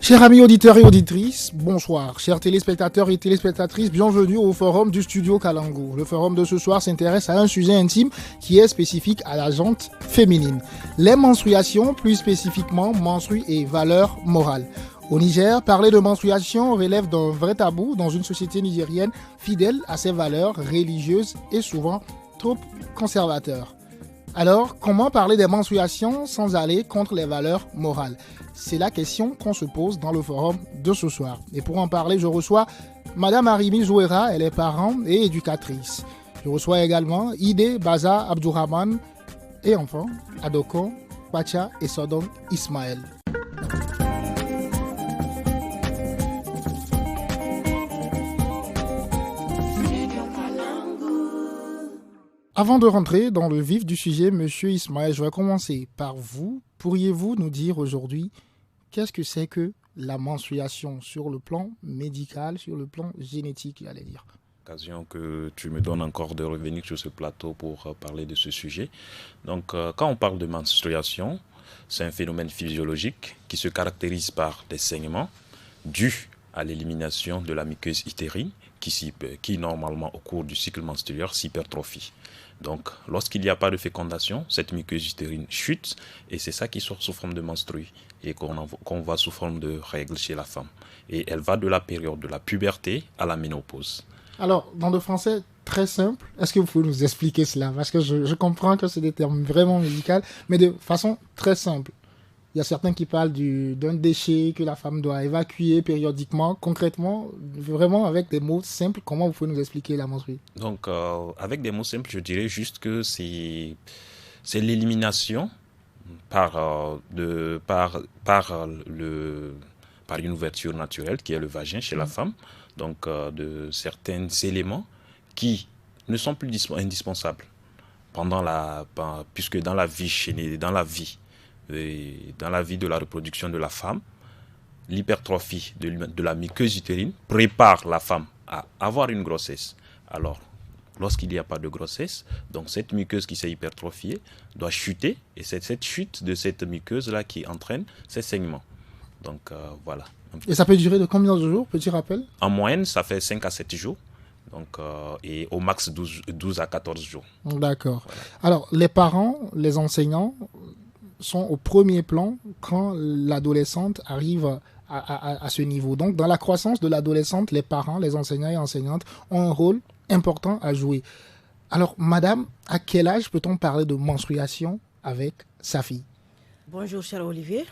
Chers amis auditeurs et auditrices, bonsoir. Chers téléspectateurs et téléspectatrices, bienvenue au forum du studio Kalango. Le forum de ce soir s'intéresse à un sujet intime qui est spécifique à la gente féminine. Les menstruations, plus spécifiquement menstrues et valeurs morales. Au Niger, parler de menstruation relève d'un vrai tabou dans une société nigérienne fidèle à ses valeurs religieuses et souvent trop conservateur. Alors, comment parler des menstruations sans aller contre les valeurs morales ? C'est la question qu'on se pose dans le forum de ce soir. Et pour en parler, je reçois Madame Arimi Zouera, elle est parent et éducatrice. Je reçois également Ide Baza Abdourahman et enfin Adoko Pacha et Sodom Ismaël. Avant de rentrer dans le vif du sujet, Monsieur Ismaël, je vais commencer par vous. Pourriez-vous nous dire aujourd'hui qu'est-ce que c'est que la menstruation sur le plan médical, sur le plan génétique, j'allais dire? Occasion que tu me donnes encore de revenir sur ce plateau pour parler de ce sujet. Donc, quand on parle de menstruation, c'est un phénomène physiologique qui se caractérise par des saignements dus à l'élimination de la muqueuse utérine qui normalement au cours du cycle menstruel s'hypertrophie. Donc, lorsqu'il n'y a pas de fécondation, cette muqueuse utérine chute et c'est ça qui sort sous forme de menstrues et qu'on voit sous forme de règles chez la femme. Et elle va de la période de la puberté à la ménopause. Alors, dans le français très simple, est-ce que vous pouvez nous expliquer cela? Parce que je comprends que c'est des termes vraiment médicaux, mais de façon très simple. Il y a certains qui parlent d'un déchet que la femme doit évacuer périodiquement. Concrètement, vraiment avec des mots simples, comment vous pouvez nous expliquer la menstruation? Donc, avec des mots simples, je dirais juste que c'est l'élimination par une ouverture naturelle qui est le vagin chez la femme, donc de certains éléments qui ne sont plus indispensables puisque dans la vie de la reproduction de la femme, l'hypertrophie de la muqueuse utérine prépare la femme à avoir une grossesse. Alors, lorsqu'il n'y a pas de grossesse, donc cette muqueuse qui s'est hypertrophiée doit chuter et c'est cette chute de cette muqueuse-là qui entraîne ces saignements. Donc, voilà. Et ça peut durer de combien de jours, petit rappel? En moyenne, ça fait 5 à 7 jours. Donc, et au max 12 à 14 jours. D'accord. Voilà. Alors, les parents, les enseignants sont au premier plan quand l'adolescente arrive à ce niveau. Donc, dans la croissance de l'adolescente, les parents, les enseignants et enseignantes ont un rôle important à jouer. Alors, madame, à quel âge peut-on parler de menstruation avec sa fille? Bonjour, cher Olivier.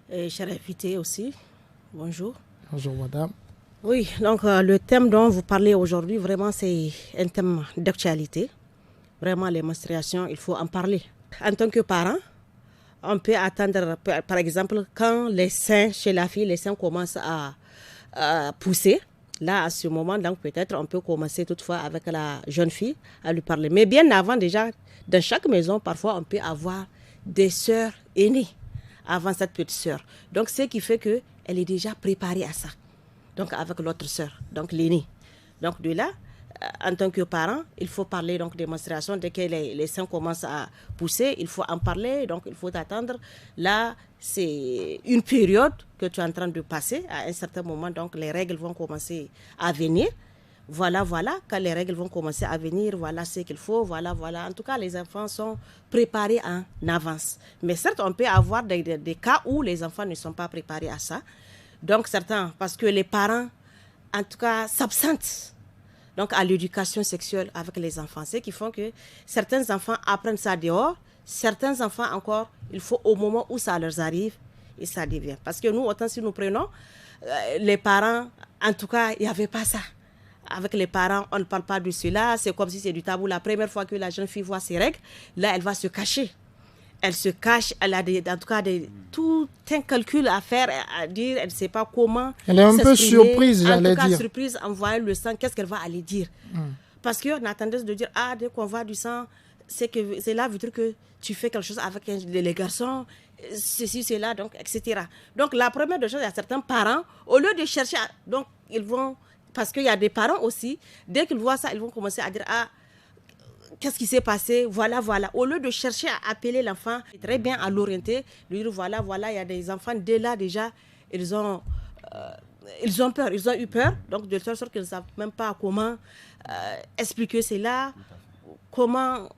Et cher invité aussi. Bonjour. Bonjour, madame. Oui, donc le thème dont vous parlez aujourd'hui, vraiment, c'est un thème d'actualité. Vraiment, les menstruations, il faut en parler. En tant que parent, on peut attendre, par exemple, quand les seins, chez la fille, les seins commencent à pousser. Là, à ce moment, donc peut-être on peut commencer toutefois avec la jeune fille à lui parler. Mais bien avant, déjà, dans chaque maison, parfois, on peut avoir des sœurs aînées avant cette petite sœur. Donc, ce qui fait qu'elle est déjà préparée à ça. Donc, avec l'autre sœur, donc l'aînée. Donc, de là, en tant que parent, il faut parler donc des menstruations. Dès que les seins commencent à pousser, il faut en parler. Donc, il faut attendre. Là, c'est une période que tu es en train de passer. À un certain moment, donc, les règles vont commencer à venir. Voilà. Quand les règles vont commencer à venir, voilà ce qu'il faut. Voilà. En tout cas, les enfants sont préparés en avance. Mais certes, on peut avoir des cas où les enfants ne sont pas préparés à ça. Donc, certains, parce que les parents, en tout cas, s'absentent. Donc, à l'éducation sexuelle avec les enfants. Ce qui font que certains enfants apprennent ça dehors. Certains enfants encore, il faut au moment où ça leur arrive et ça devient. Parce que nous, autant si nous prenons, les parents, en tout cas, il n'y avait pas ça. Avec les parents, on ne parle pas de cela. C'est comme si c'est du tabou. La première fois que la jeune fille voit ses règles, là, elle va se cacher. Elle se cache, elle a en tout cas tout un calcul à faire, à dire, elle ne sait pas comment. Elle est un peu surprise, j'allais dire. En tout cas, surprise, en voyant le sang, qu'est-ce qu'elle va aller dire? Parce qu'on a tendance de dire, dès qu'on voit du sang, c'est là, veut dire que tu fais quelque chose avec les garçons, ceci, cela, donc, etc. Donc, la première des choses, il y a certains parents, au lieu de chercher, donc, ils vont, parce qu'il y a des parents aussi, dès qu'ils voient ça, ils vont commencer à dire, qu'est-ce qui s'est passé? Voilà. Au lieu de chercher à appeler l'enfant, très bien à l'orienter, lui dire voilà, il y a des enfants dès là déjà, ils ont peur, ils ont eu peur, donc de telle sorte qu'ils ne savent même pas comment expliquer cela, comment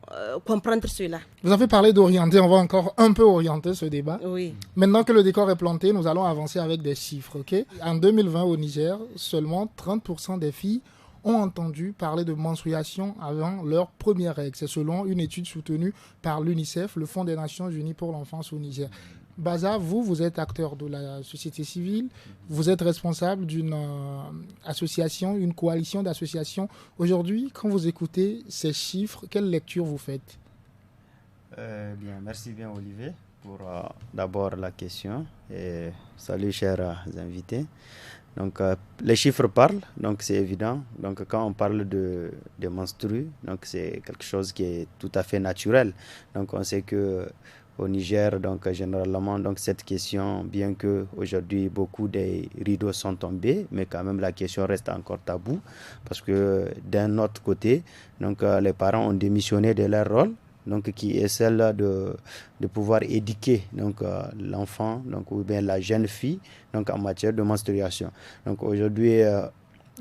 comprendre cela. Vous avez parlé d'orienter, on va encore un peu orienter ce débat. Oui. Maintenant que le décor est planté, nous allons avancer avec des chiffres. Okay, en 2020 au Niger, seulement 30% des filles ont entendu parler de menstruation avant leur première règle. C'est selon une étude soutenue par l'UNICEF, le Fonds des Nations Unies pour l'enfance au Niger. Baza, vous êtes acteur de la société civile, vous êtes responsable d'une association, une coalition d'associations. Aujourd'hui, quand vous écoutez ces chiffres, quelle lecture vous faites? Bien, merci bien Olivier pour d'abord la question et salut chers invités. Donc les chiffres parlent, donc c'est évident. Donc quand on parle de menstrues, donc c'est quelque chose qui est tout à fait naturel. Donc on sait que au Niger, donc généralement, donc cette question, bien que aujourd'hui beaucoup des rideaux sont tombés, mais quand même la question reste encore tabou parce que d'un autre côté, donc les parents ont démissionné de leur rôle, donc qui est celle de pouvoir éduquer donc l'enfant, donc ou bien la jeune fille, donc en matière de menstruation. Donc aujourd'hui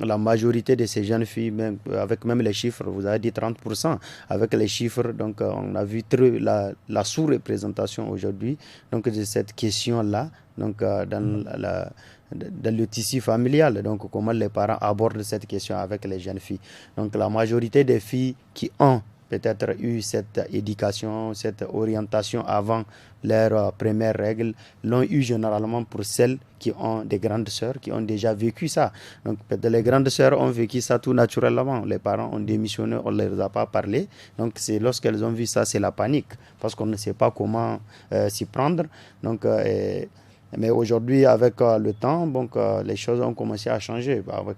la majorité de ces jeunes filles, même, avec même les chiffres, vous avez dit 30%, avec les chiffres, donc on a vu la sous-représentation aujourd'hui donc de cette question-là, donc dans le tissu familial, donc comment les parents abordent cette question avec les jeunes filles. Donc la majorité des filles qui ont peut-être eu cette éducation, cette orientation avant leur première règle, l'ont eu généralement pour celles qui ont des grandes sœurs, qui ont déjà vécu ça. Donc peut-être les grandes sœurs ont vécu ça tout naturellement. Les parents ont démissionné, on ne leur a pas parlé. Donc c'est lorsqu'elles ont vu ça, c'est la panique, parce qu'on ne sait pas comment s'y prendre. Donc mais aujourd'hui, avec le temps, donc, les choses ont commencé à changer. Avec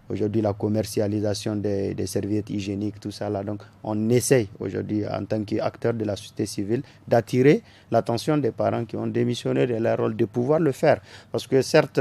aujourd'hui la commercialisation des serviettes hygiéniques, tout ça là. Donc, on essaye aujourd'hui, en tant qu'acteur de la société civile, d'attirer l'attention des parents qui ont démissionné de leur rôle, de pouvoir le faire. Parce que certes,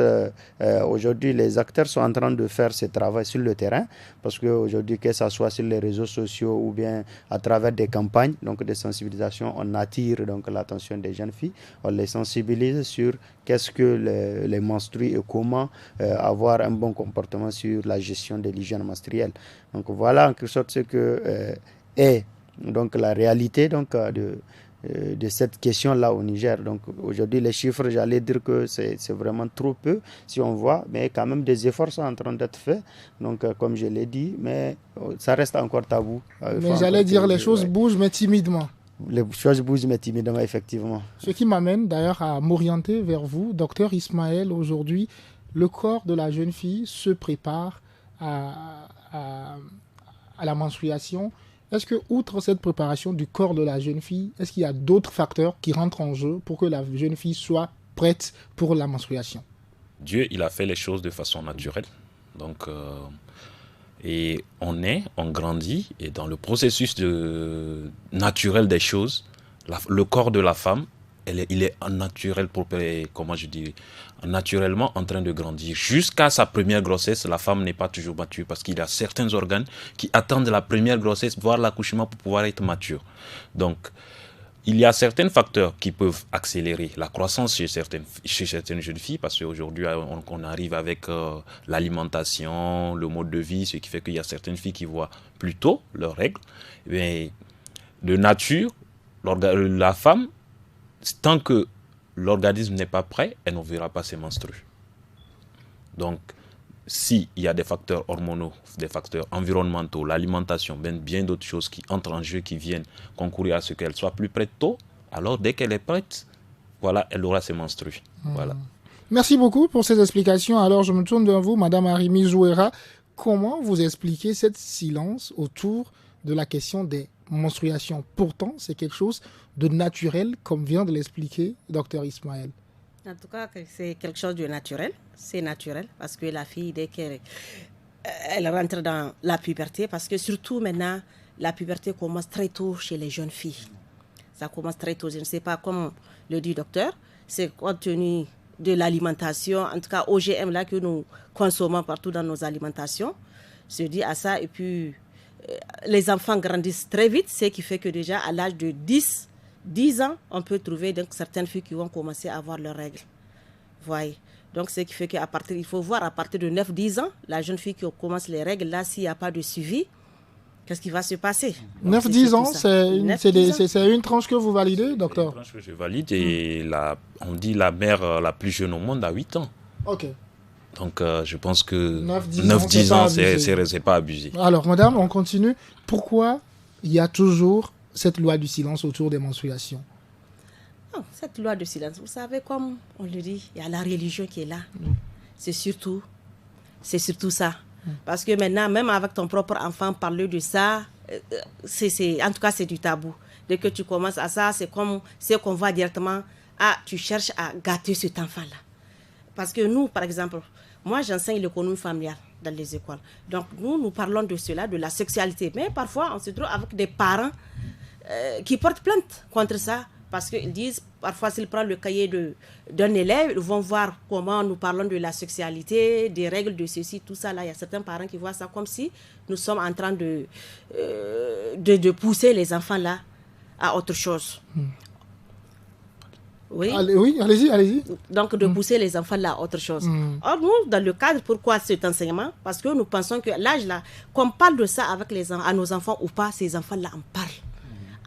aujourd'hui, les acteurs sont en train de faire ce travail sur le terrain. Parce qu'aujourd'hui, que ce soit sur les réseaux sociaux ou bien à travers des campagnes donc de sensibilisation, on attire donc l'attention des jeunes filles, on les sensibilise sur qu'est-ce que les menstrues et comment avoir un bon comportement sur la gestion de l'hygiène menstruelle. Donc voilà en quelque sorte ce que est donc la réalité donc de cette question-là au Niger. Donc aujourd'hui les chiffres, j'allais dire que c'est vraiment trop peu si on voit, mais quand même des efforts sont en train d'être faits. Donc comme je l'ai dit, mais ça reste encore tabou. Mais j'allais dire les choses bougent mais timidement. Les choses bougent mais timidement, effectivement. Ce qui m'amène d'ailleurs à m'orienter vers vous, docteur Ismaël. Aujourd'hui, le corps de la jeune fille se prépare à la menstruation. Est-ce que, outre cette préparation du corps de la jeune fille, est-ce qu'il y a d'autres facteurs qui rentrent en jeu pour que la jeune fille soit prête pour la menstruation? Dieu, il a fait les choses de façon naturelle. Donc, et on grandit, et dans le processus naturel des choses, le corps de la femme, il est naturel, naturellement en train de grandir. Jusqu'à sa première grossesse, la femme n'est pas toujours mature parce qu'il y a certains organes qui attendent la première grossesse, voire l'accouchement pour pouvoir être mature. Donc, il y a certains facteurs qui peuvent accélérer la croissance chez certaines jeunes filles, parce qu'aujourd'hui, on arrive avec l'alimentation, le mode de vie, ce qui fait qu'il y a certaines filles qui voient plus tôt leurs règles. Mais de nature, la femme, tant que l'organisme n'est pas prêt, elle ne verra pas ses menstrues. Donc, s'il y a des facteurs hormonaux, des facteurs environnementaux, l'alimentation, bien d'autres choses qui entrent en jeu, qui viennent concourir à ce qu'elle soit plus prête tôt, alors dès qu'elle est prête, voilà, elle aura ses menstrues. Voilà. Merci beaucoup pour ces explications. Alors, je me tourne vers vous, Madame Arimi Zouera. Comment vous expliquez cette silence autour de la question des menstruations? Pourtant, c'est quelque chose de naturel, comme vient de l'expliquer Dr Ismaël. En tout cas, c'est quelque chose de naturel. C'est naturel parce que la fille, dès qu'elle rentre dans la puberté, parce que surtout maintenant, la puberté commence très tôt chez les jeunes filles. Ça commence très tôt. Je ne sais pas comment le dit le docteur. C'est compte tenu de l'alimentation, en tout cas OGM là que nous consommons partout dans nos alimentations. Se dit à ça et puis les enfants grandissent très vite, ce qui fait que déjà à l'âge de 10 ans, on peut trouver donc certaines filles qui vont commencer à avoir leurs règles. Voyez. Donc, ce qui fait il faut voir à partir de 9-10 ans, la jeune fille qui commence les règles, là, s'il n'y a pas de suivi, qu'est-ce qui va se passer? 9-10 ans, c'est une tranche que vous validez, docteur? C'est une tranche que je valide et on dit la mère la plus jeune au monde a 8 ans. Ok. Donc, je pense que 9-10 ans, c'est pas abusé. Alors, madame, on continue. Pourquoi il y a toujours cette loi du silence autour des menstruations? Non, cette loi de silence, vous savez, comme on le dit, il y a la religion qui est là. C'est surtout ça. Parce que maintenant, même avec ton propre enfant, parler de ça, en tout cas, c'est du tabou. Dès que tu commences à ça, c'est qu'on va directement, tu cherches à gâter cet enfant-là. Parce que nous, par exemple, moi, j'enseigne l'économie familiale dans les écoles. Donc, nous parlons de cela, de la sexualité. Mais parfois, on se trouve avec des parents qui portent plainte contre ça. Parce qu'ils disent, parfois, s'ils prennent le cahier d'un élève, ils vont voir comment nous parlons de la sexualité, des règles de ceci, tout ça. Là, il y a certains parents qui voient ça comme si nous sommes en train de pousser les enfants là à autre chose. Oui, allez-y. Donc, de pousser les enfants là à autre chose. Or, nous, dans le cadre, pourquoi cet enseignement? Parce que nous pensons que l'âge là, qu'on parle de ça avec à nos enfants ou pas, ces enfants-là en parlent.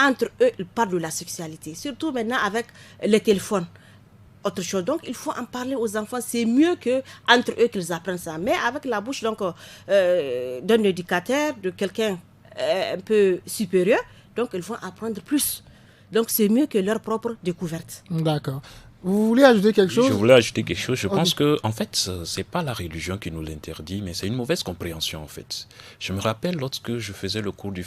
Entre eux, ils parlent de la sexualité. Surtout maintenant avec les téléphones. Autre chose. Donc, il faut en parler aux enfants. C'est mieux qu'entre eux qu'ils apprennent ça. Mais avec la bouche d'un éducateur, de quelqu'un un peu supérieur, donc ils vont apprendre plus. Donc, c'est mieux que leur propre découverte. D'accord. Vous voulez ajouter quelque chose? Je voulais ajouter quelque chose. Je pense que, en fait, c'est pas la religion qui nous l'interdit, mais c'est une mauvaise compréhension, en fait. Je me rappelle lorsque je faisais le cours du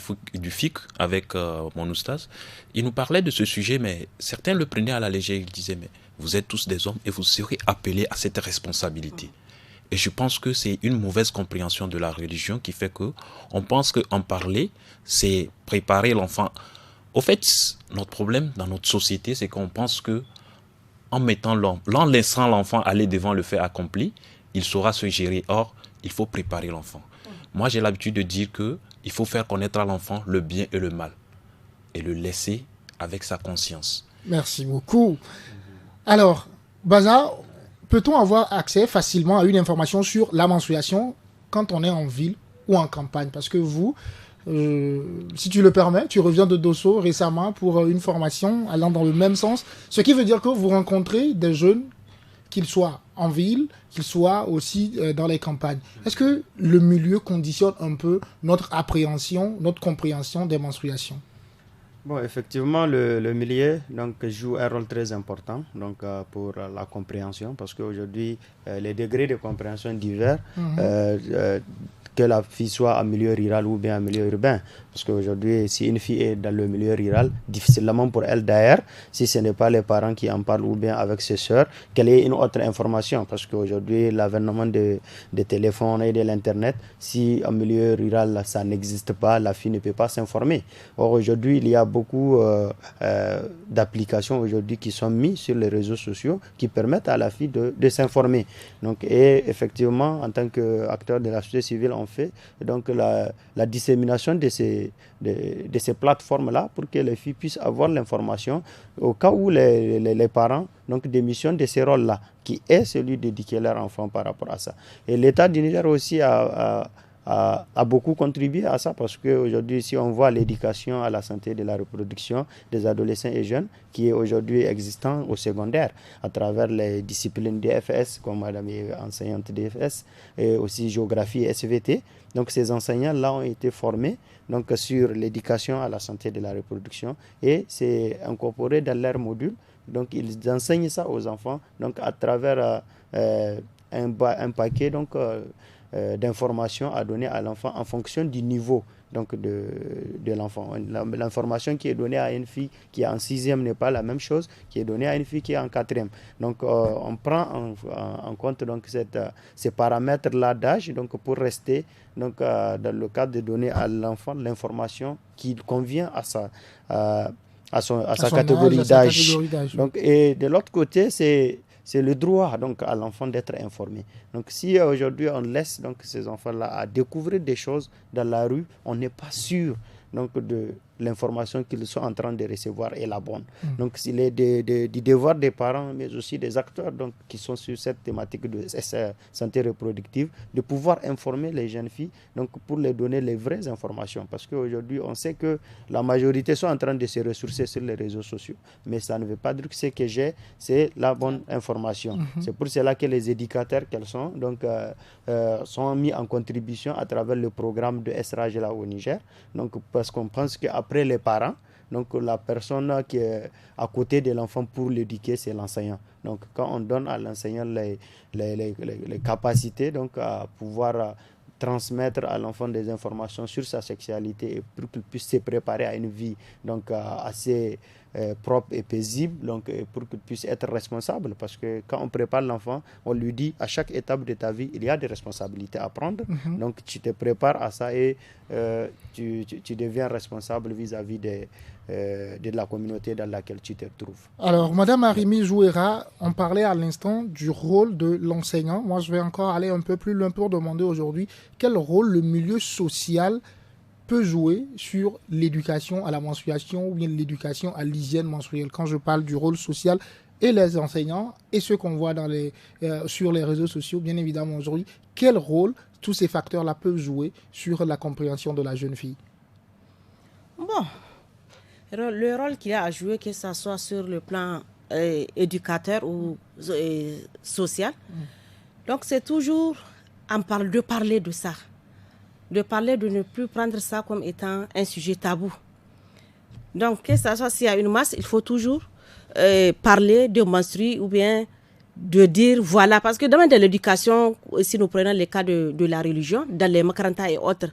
FIC avec mon oustaz, il nous parlait de ce sujet, mais certains le prenaient à la légère. Ils disaient, mais vous êtes tous des hommes et vous serez appelés à cette responsabilité. Et je pense que c'est une mauvaise compréhension de la religion qui fait que on pense qu'en parler, c'est préparer l'enfant. Au fait, notre problème dans notre société, c'est qu'on pense que en laissant l'enfant aller devant le fait accompli, il saura se gérer. Or, il faut préparer l'enfant. Moi, j'ai l'habitude de dire qu'il faut faire connaître à l'enfant le bien et le mal et le laisser avec sa conscience. Merci beaucoup. Alors, Baza, peut-on avoir accès facilement à une information sur la menstruation quand on est en ville ou en campagne? Parce que vous, si tu le permets, tu reviens de Dosso récemment pour une formation allant dans le même sens. Ce qui veut dire que vous rencontrez des jeunes, qu'ils soient en ville, qu'ils soient aussi dans les campagnes. Est-ce que le milieu conditionne un peu notre appréhension, notre compréhension des menstruations? Bon, effectivement, le milieu joue un rôle très important pour la compréhension, parce qu'aujourd'hui, les degrés de compréhension divers, que la fille soit en milieu rural ou bien en milieu urbain. Parce qu'aujourd'hui, si une fille est dans le milieu rural, difficilement pour elle d'ailleurs, si ce n'est pas les parents qui en parlent ou bien avec ses soeurs, qu'elle ait une autre information. Parce qu'aujourd'hui, l'avènement des téléphones et de l'Internet, si en milieu rural, ça n'existe pas, la fille ne peut pas s'informer. Or, aujourd'hui, il y a beaucoup d'applications aujourd'hui qui sont mises sur les réseaux sociaux qui permettent à la fille de s'informer. Et effectivement, en tant qu'acteur de la société civile, on fait la dissémination de ces plateformes-là pour que les filles puissent avoir l'information au cas où les parents démissionnent de ces rôles-là, qui est celui d'éduquer leur enfant par rapport à ça. Et l'État du Niger aussi a beaucoup contribué à ça, parce qu'aujourd'hui, si on voit l'éducation à la santé de la reproduction des adolescents et jeunes, qui est aujourd'hui existant au secondaire, à travers les disciplines DFS, comme madame est enseignante DFS, et aussi géographie et SVT. Donc ces enseignants-là ont été formés sur l'éducation à la santé de la reproduction, et c'est incorporé dans leur module. Donc ils enseignent ça aux enfants à travers un paquet d'informations à donner à l'enfant en fonction du niveau de l'enfant. L'information qui est donnée à une fille qui est en 6e n'est pas la même chose qui est donnée à une fille qui est en 4e. On prend en compte ces paramètres-là d'âge pour rester dans le cadre de donner à l'enfant l'information qui convient à sa catégorie d'âge. Et de l'autre côté, c'est le droit à l'enfant d'être informé. Si aujourd'hui on laisse ces enfants-là à découvrir des choses dans la rue, on n'est pas sûr donc de l'information qu'ils sont en train de recevoir est la bonne. Donc il est du devoir des parents, mais aussi des acteurs donc, qui sont sur cette thématique de santé reproductive, de pouvoir informer les jeunes filles donc, pour les donner les vraies informations. Parce qu'aujourd'hui, on sait que la majorité sont en train de se ressourcer sur les réseaux sociaux, mais ça ne veut pas dire que ce que j'ai, c'est la bonne information. C'est pour cela que les éducateurs qu'elles sont, donc, sont mis en contribution à travers le programme de SRAG là au Niger. Donc, parce qu'on pense qu'après les parents, donc la personne qui est à côté de l'enfant pour l'éduquer, c'est l'enseignant. Donc quand on donne à l'enseignant les capacités donc, à pouvoir transmettre à l'enfant des informations sur sa sexualité et pour qu'il puisse se préparer à une vie donc, assez propre et paisible, donc, pour qu'il puisse être responsable. Parce que quand on prépare l'enfant, on lui dit à chaque étape de ta vie, il y a des responsabilités à prendre. Donc tu te prépares à ça et tu deviens responsable vis-à-vis de la communauté dans laquelle tu te trouves. Alors, Madame Arimi Jouera, on parlait à l'instant du rôle de l'enseignant. Moi, je vais encore aller un peu plus loin pour demander aujourd'hui quel rôle le milieu social peut jouer sur l'éducation à la menstruation ou bien l'éducation à l'hygiène menstruelle. Quand je parle du rôle social et les enseignants et ceux qu'on voit sur les réseaux sociaux, bien évidemment aujourd'hui, quel rôle tous ces facteurs-là peuvent jouer sur la compréhension de la jeune fille? Bon, le rôle qu'il a à jouer, que ce soit sur le plan éducateur ou social, donc c'est toujours de parler de ça. De parler, de ne plus prendre ça comme étant un sujet tabou. Donc, que ce soit s'il y a une masse, il faut toujours parler de menstrues ou bien de dire voilà. Parce que dans l'éducation, si nous prenons les cas de la religion, dans les makarantas et autres,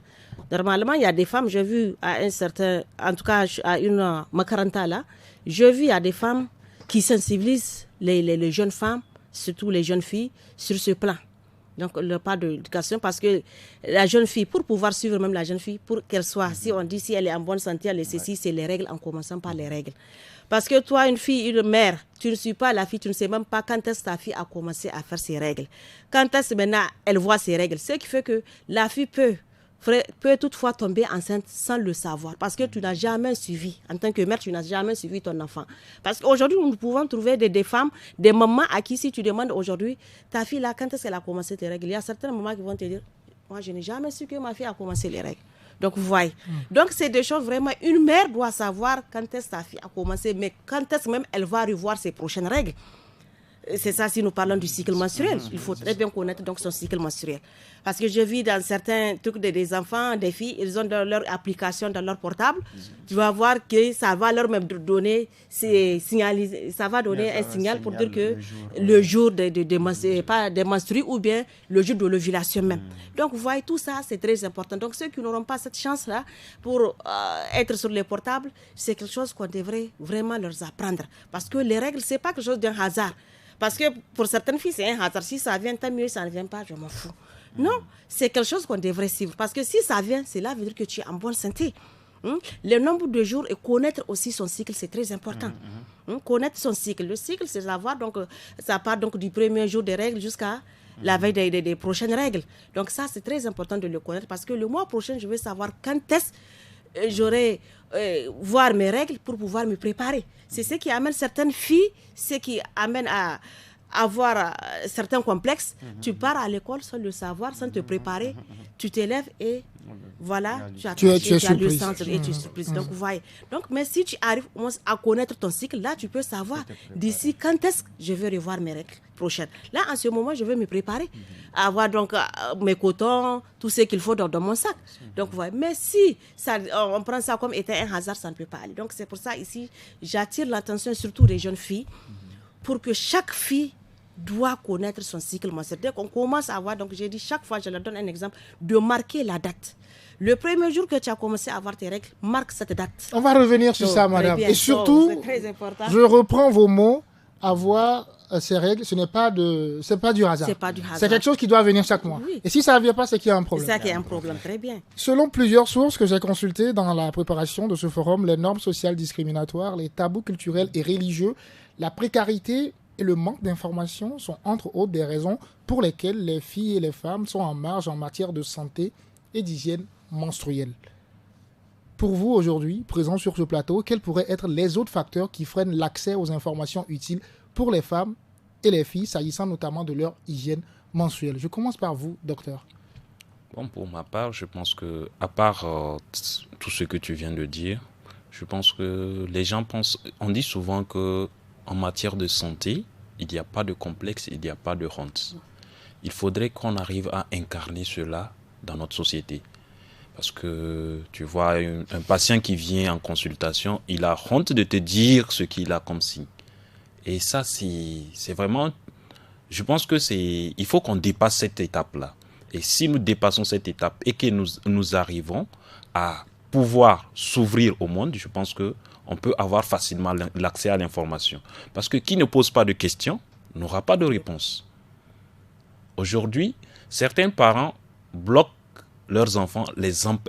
normalement, il y a des femmes, j'ai vu en tout cas à une makaranta là, j'ai vu il y a des femmes qui sensibilisent les jeunes femmes, surtout les jeunes filles, sur ce plan. Donc, le pas d'éducation, parce que la jeune fille, pour pouvoir suivre même la jeune fille, pour qu'elle soit, si on dit si elle est en bonne santé, elle est ceci, c'est les règles, en commençant par les règles. Parce que toi, une fille, une mère, tu ne suis pas la fille, tu ne sais même pas quand est-ce que ta fille a commencé à faire ses règles. Quand est-ce maintenant elle voit ses règles. Ce qui fait que la fille peut toutefois tomber enceinte sans le savoir, parce que tu n'as jamais suivi, en tant que mère, tu n'as jamais suivi ton enfant. Parce qu'aujourd'hui, nous pouvons trouver des femmes, des mamans à qui, si tu demandes aujourd'hui, ta fille là, quand est-ce qu'elle a commencé tes règles, il y a certaines mamans qui vont te dire, moi je n'ai jamais su que ma fille a commencé les règles. Donc vous voyez. Donc c'est des choses vraiment, une mère doit savoir quand est-ce que sa fille a commencé, mais quand est-ce même elle va revoir ses prochaines règles. C'est ça, si nous parlons du cycle menstruel. Il faut très bien connaître donc son cycle menstruel. Parce que je vis dans certains trucs des enfants, des filles, ils ont leur application dans leur portable. Tu vas voir que ça va leur même donner, ça va donner un signal pour dire que le jour des menstrues ou bien le jour de l'ovulation même. Donc vous voyez, tout ça, c'est très important. Donc ceux qui n'auront pas cette chance-là pour être sur les portables, c'est quelque chose qu'on devrait vraiment leur apprendre. Parce que les règles, c'est pas quelque chose d'un hasard. Parce que pour certaines filles, c'est un hasard. Si ça vient, tant mieux. Ça ne vient pas, je m'en fous. Non, c'est quelque chose qu'on devrait suivre. Parce que si ça vient, cela veut dire que tu es en bonne santé. Le nombre de jours et connaître aussi son cycle, c'est très important. Connaître son cycle. Le cycle, c'est savoir, donc, ça part donc du premier jour des règles jusqu'à la veille des prochaines règles. Donc ça, c'est très important de le connaître. Parce que le mois prochain, je vais savoir quand est-ce que j'aurai voir mes règles pour pouvoir me préparer. C'est ce qui amène certaines filles, ce qui amène à avoir certains complexes. Tu pars à l'école sans le savoir, sans te préparer, tu t'élèves et voilà, tu as le centre et tu es surprise. Donc, vous voyez. Donc, mais si tu arrives à connaître ton cycle, là, tu peux savoir d'ici quand est-ce que je vais revoir mes règles prochaines. Là, en ce moment, je vais me préparer, avoir donc mes cotons, tout ce qu'il faut dans mon sac. Donc, vous voyez. Mais si on prend ça comme étant un hasard, ça ne peut pas aller. Donc, c'est pour ça, ici, j'attire l'attention surtout des jeunes filles pour que chaque fille doit connaître son cycle menstruel. Dès qu'on commence à voir, donc j'ai dit chaque fois, je leur donne un exemple, de marquer la date. Le premier jour que tu as commencé à avoir tes règles, marque cette date. On va revenir sur ça, madame. Et surtout, je reprends vos mots, avoir ces règles, c'est pas du hasard. C'est pas du hasard. C'est quelque chose qui doit venir chaque mois. Oui. Et si ça ne vient pas, c'est qu'il y a un problème. C'est ça qu'il y a un problème, très bien. Selon plusieurs sources que j'ai consultées dans la préparation de ce forum, les normes sociales discriminatoires, les tabous culturels et religieux, la précarité et le manque d'information sont entre autres des raisons pour lesquelles les filles et les femmes sont en marge en matière de santé et d'hygiène menstruelle. pour vous aujourd'hui, présent sur ce plateau, quels pourraient être les autres facteurs qui freinent l'accès aux informations utiles pour les femmes et les filles, s'agissant notamment de leur hygiène menstruelle? Je commence par vous, docteur. Bon, pour ma part, je pense que, à part tout ce que tu viens de dire, je pense que les gens pensent, on dit souvent que en matière de santé, il n'y a pas de complexe, il n'y a pas de honte. Il faudrait qu'on arrive à incarner cela dans notre société. Parce que tu vois, un patient qui vient en consultation, il a honte de te dire ce qu'il a comme signe. Et ça, c'est vraiment... Je pense que il faut qu'on dépasse cette étape-là. Et si nous dépassons cette étape et que nous arrivons à pouvoir s'ouvrir au monde, je pense qu'on peut avoir facilement l'accès à l'information. Parce que qui ne pose pas de questions n'aura pas de réponse. Aujourd'hui, certains parents bloquent leurs enfants,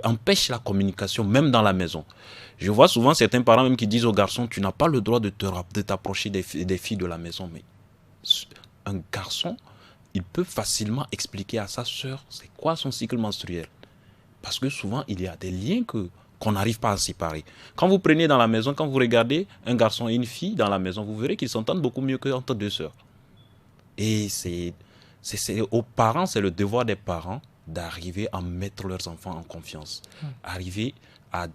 empêchent la communication, même dans la maison. Je vois souvent certains parents même qui disent aux garçons, tu n'as pas le droit de t'approcher des filles de la maison. Mais un garçon, il peut facilement expliquer à sa sœur c'est quoi son cycle menstruel. Parce que souvent, il y a des liens qu'on n'arrive pas à séparer. Quand vous prenez dans la maison, quand vous regardez un garçon et une fille dans la maison, vous verrez qu'ils s'entendent beaucoup mieux qu'entre deux sœurs. Et c'est aux parents, c'est le devoir des parents d'arriver à mettre leurs enfants en confiance. Arriver à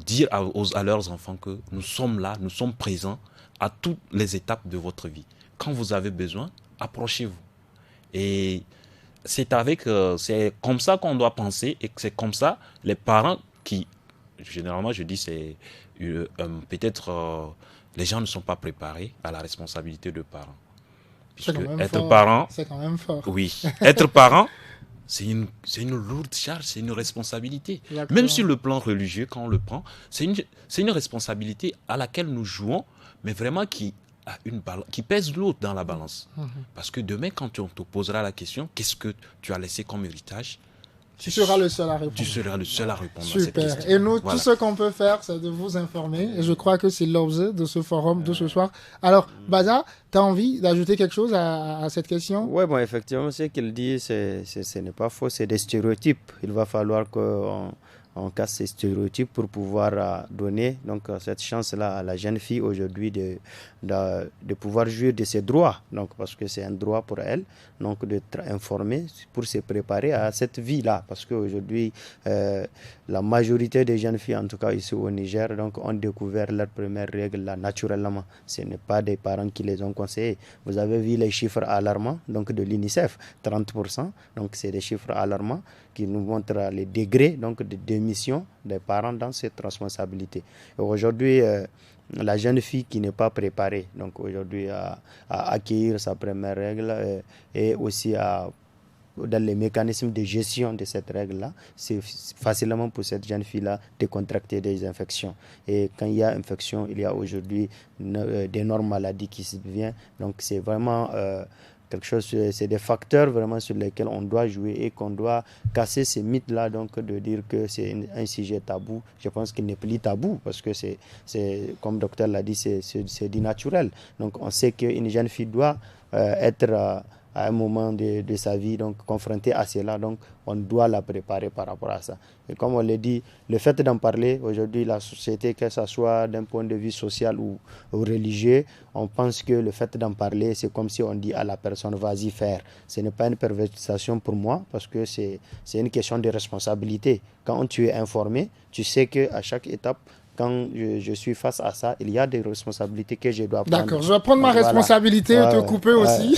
dire à leurs enfants que nous sommes là, nous sommes présents à toutes les étapes de votre vie. Quand vous avez besoin, approchez-vous. Et c'est comme ça qu'on doit penser et c'est comme ça les parents qui, généralement je dis, c'est peut-être les gens ne sont pas préparés à la responsabilité de parents. Puisque être parent, c'est quand même fort. Oui, être parent, c'est une lourde charge, c'est une responsabilité. Exactement. Même sur le plan religieux, quand on le prend, c'est une responsabilité à laquelle nous jouons, mais vraiment qui pèse lourd dans la balance. Parce que demain, quand on te posera la question, qu'est-ce que tu as laissé comme héritage? Tu seras le seul à répondre. Tu seras le seul à répondre à cette Super. question. Et nous, Voilà. tout ce qu'on peut faire, c'est de vous informer. Et je crois que c'est l'objet de ce forum de ce soir. Alors, Baza, tu as envie d'ajouter quelque chose à cette question? Oui, bon, effectivement, ce qu'il dit, ce n'est pas faux, c'est des stéréotypes. Il va falloir qu'on casse ces stéréotypes pour pouvoir donner donc, cette chance-là à la jeune fille aujourd'hui de pouvoir jouir de ses droits. Donc, parce que c'est un droit pour elle donc, d'être informée pour se préparer à cette vie-là. Parce qu'aujourd'hui, la majorité des jeunes filles, en tout cas ici au Niger, donc, ont découvert leurs premières règles là, naturellement. Ce n'est pas des parents qui les ont conseillés. Vous avez vu les chiffres alarmants donc, de l'UNICEF, 30%. Donc, c'est des chiffres alarmants qui nous montrent les degrés donc, de démission des parents dans cette responsabilité. Et aujourd'hui, la jeune fille qui n'est pas préparée donc aujourd'hui à accueillir sa première règle et aussi dans les mécanismes de gestion de cette règle-là, c'est facilement pour cette jeune fille-là de contracter des infections. Et quand il y a infection, il y a aujourd'hui d'énormes maladies qui se viennent. Donc c'est vraiment quelque chose, c'est des facteurs vraiment sur lesquels on doit jouer et qu'on doit casser ces mythes-là, donc de dire que c'est un sujet tabou. Je pense qu'il n'est plus tabou parce que c'est comme le docteur l'a dit, c'est du naturel. Donc on sait qu'une jeune fille doit être à un moment de sa vie donc confrontée à cela, donc on doit la préparer par rapport à ça. Et comme on l'a dit, le fait d'en parler aujourd'hui, la société, que ce soit d'un point de vue social ou religieux, on pense que le fait d'en parler, c'est comme si on dit à la personne vas-y faire. Ce n'est pas une perversion pour moi parce que c'est une question de responsabilité. Quand tu es informé, tu sais qu'à chaque étape, quand je suis face à ça, il y a des responsabilités que je dois prendre. D'accord, je vais prendre ma responsabilité et te couper aussi.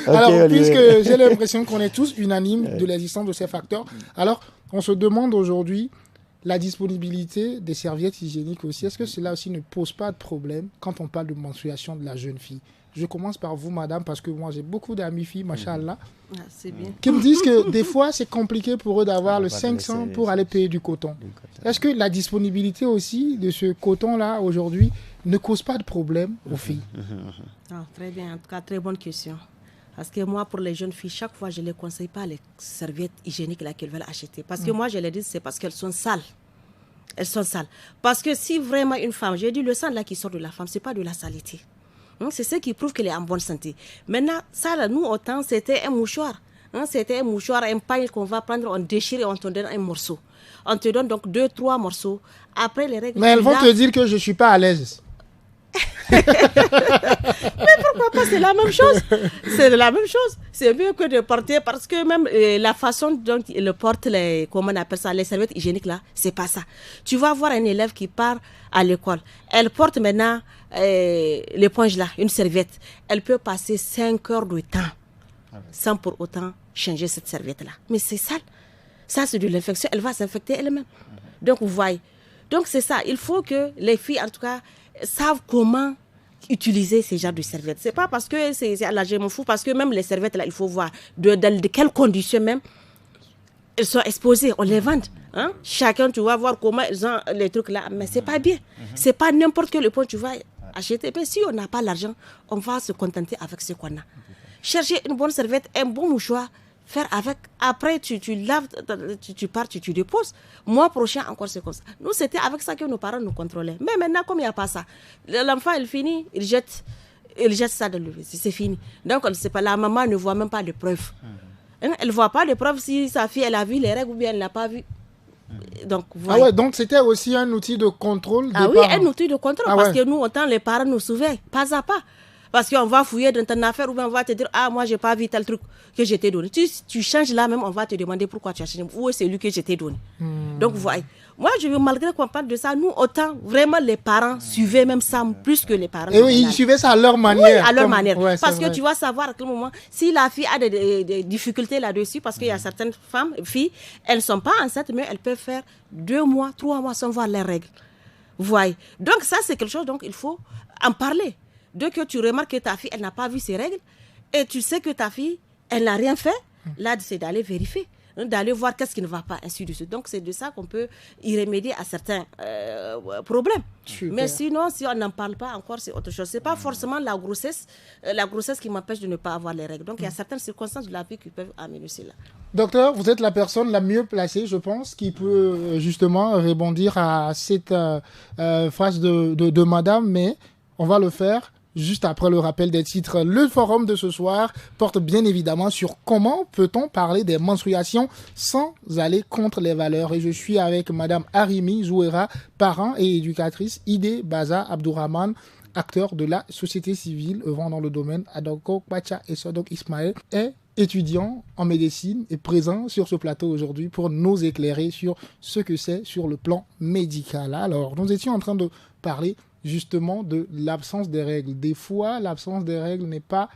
Okay, Alors, puisque j'ai l'impression qu'on est tous unanimes de l'existence de ces facteurs, alors on se demande aujourd'hui la disponibilité des serviettes hygiéniques aussi. Est-ce que cela aussi ne pose pas de problème quand on parle de menstruation de la jeune fille? Je commence par vous, madame, parce que moi, j'ai beaucoup d'amis filles, machallah, c'est bien. qui me disent que des fois, c'est compliqué pour eux d'avoir le 500 pour aller payer du coton. Est-ce que la disponibilité aussi de ce coton-là, aujourd'hui, ne cause pas de problème aux filles? Très bien, en tout cas, très bonne question. Parce que moi, pour les jeunes filles, chaque fois, je ne les conseille pas les serviettes hygiéniques là qu'elles veulent acheter. Parce que moi, je les dis, c'est parce qu'elles sont sales. Elles sont sales. Parce que si vraiment une femme, j'ai dit, le sang là qui sort de la femme, ce n'est pas de la saleté. C'est ce qui prouve qu'elle est en bonne santé. Maintenant, ça, là, nous, autant, c'était un mouchoir. Hein, c'était un mouchoir, un paille qu'on va prendre, on déchire et on te donne un morceau. On te donne donc 2-3 morceaux. Après les règles. Mais elles vont te dire que je ne suis pas à l'aise. Mais pourquoi pas, c'est la même chose. C'est la même chose. C'est mieux que de porter, parce que même la façon dont il porte comment on appelle ça, les serviettes hygiéniques là, c'est pas ça. Tu vas voir un élève qui part à l'école. Elle porte maintenant l'éponge là, une serviette. Elle peut passer 5 heures de temps sans pour autant changer cette serviette là. Mais c'est sale. Ça, c'est de l'infection. Elle va s'infecter elle-même. Donc, vous voyez. Donc, c'est ça. Il faut que les filles, en tout cas, savent comment utiliser ces genres de serviettes. C'est pas parce que c'est là, je m'en fous, parce que même les serviettes là, il faut voir dans de quelles conditions même elles sont exposées. On les vend. Hein? Chacun, tu vas voir comment ils ont les trucs là. Mais c'est pas bien. C'est pas n'importe quel point tu vas acheter. Mais si on n'a pas l'argent, on va se contenter avec ce qu'on a. Chercher une bonne serviette, un bon mouchoir, faire avec. Après, tu laves, tu pars, tu déposes. Mois prochain, encore, c'est comme ça. Nous, c'était avec ça que nos parents nous contrôlaient. Mais maintenant, comme il n'y a pas ça, l'enfant, il finit, il jette ça dans le vestiaire. C'est fini. Donc, on ne sait pas, la maman ne voit même pas de preuves. Hein? Elle ne voit pas de preuves si sa fille, elle a vu les règles ou bien elle ne l'a pas vu. Donc, voilà. Ah ouais, donc c'était aussi un outil de contrôle des parents. Oui, un outil de contrôle. Parce que nous, autant les parents nous surveillent, pas à pas. Parce qu'on va fouiller dans ton affaire ou bien on va te dire, ah, moi, je n'ai pas vu tel truc que je t'ai donné. Tu changes là même, on va te demander pourquoi tu as changé. Où est celui que je t'ai donné? Donc, vous voyez. Moi, malgré qu'on parle de ça, nous, autant, vraiment, les parents suivaient même ça plus que les parents. Et oui, ils suivaient ça à leur manière. Oui, à leur manière. Ouais, parce que tu vas savoir à quel moment, si la fille a des difficultés là-dessus, parce qu'il y a certaines filles, elles ne sont pas enceintes, mais elles peuvent faire 2 mois, 3 mois sans voir leurs règles. Vous voyez. Donc, ça, c'est quelque chose, donc il faut en parler. Dès que tu remarques que ta fille, elle n'a pas vu ses règles, et tu sais que ta fille, elle n'a rien fait, là, c'est d'aller vérifier, d'aller voir qu'est-ce qui ne va pas, ainsi de suite. Donc, c'est de ça qu'on peut y remédier à certains problèmes. Super. Mais sinon, si on n'en parle pas encore, c'est autre chose. Ce n'est pas forcément la grossesse qui m'empêche de ne pas avoir les règles. Donc, il y a certaines circonstances de la vie qui peuvent amener cela. Docteur, vous êtes la personne la mieux placée, je pense, qui peut justement rebondir à cette phrase de madame, mais on va le faire juste après le rappel des titres. Le forum de ce soir porte bien évidemment sur comment peut-on parler des menstruations sans aller contre les valeurs. Et je suis avec Madame Arimi Zouera, parent et éducatrice, Ide Baza Abdourahman, acteur de la société civile œuvrant dans le domaine, Adoko Bacha et Sodok Ismaël, est étudiant en médecine et présent sur ce plateau aujourd'hui pour nous éclairer sur ce que c'est sur le plan médical. Alors, nous étions en train de parler justement de l'absence des règles. Des fois, l'absence des règles n'est pas